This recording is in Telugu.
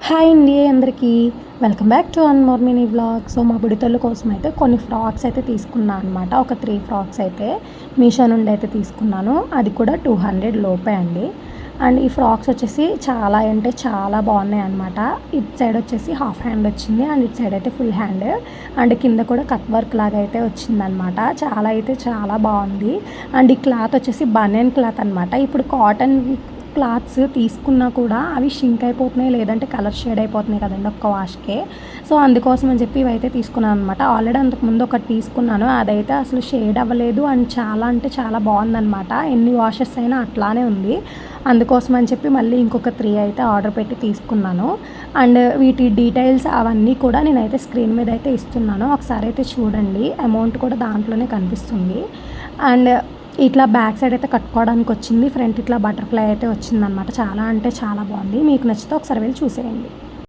హాయ్ అండి అందరికీ welcome back to one more mini vlog. So మా బుడితల కోసం అయితే కొన్ని ఫ్రాక్స్ అయితే తీసుకున్నాను అనమాట. ఒక 3 ఫ్రాక్స్ అయితే మీషో నుండి అయితే తీసుకున్నాను. అది కూడా 200 లోపే అండి. అండ్ ఈ ఫ్రాక్స్ వచ్చేసి చాలా అంటే చాలా బాగున్నాయి అనమాట. ఇటు సైడ్ వచ్చేసి హాఫ్ హ్యాండ్ వచ్చింది అండ్ ఇటు సైడ్ అయితే ఫుల్ హ్యాండ్ అండ్ కింద కూడా కట్ వర్క్ లాగా అయితే వచ్చిందనమాట. చాలా అయితే చాలా బాగుంది. అండ్ ఈ క్లాత్ వచ్చేసి బనియన్ క్లాత్ అనమాట. ఇప్పుడు కాటన్ క్లాత్స్ తీసుకున్నా కూడా అవి షింక్ అయిపోతున్నాయి, లేదంటే కలర్ షేడ్ అయిపోతున్నాయి కదండి ఒక్క వాష్కే. సో అందుకోసం అని చెప్పి ఇవైతే తీసుకున్నాను అనమాట. ఆల్రెడీ అంతకుముందు ఒకటి తీసుకున్నాను, అదైతే అసలు షేడ్ అవ్వలేదు అండ్ చాలా అంటే చాలా బాగుందనమాట. ఎన్ని వాషెస్ అయినా అట్లానే ఉంది. అందుకోసం అని చెప్పి మళ్ళీ ఇంకొక 3 అయితే ఆర్డర్ పెట్టి తీసుకున్నాను. అండ్ వీటి డీటెయిల్స్ అవన్నీ కూడా నేనైతే స్క్రీన్ మీద అయితే ఇస్తున్నాను, ఒకసారి అయితే చూడండి. అమౌంట్ కూడా దాంట్లోనే కనిపిస్తుంది. అండ్ ఇట్లా బ్యాక్ సైడ్ అయితే కట్టుకోవడానికి వచ్చింది, ఫ్రంట్ ఇట్లా బటర్ఫ్లై అయితే వచ్చిందనమాట. చాలా అంటే చాలా బాగుంది. మీకు నచ్చితే ఒకసారి వెళ్ళి చూసేయండి.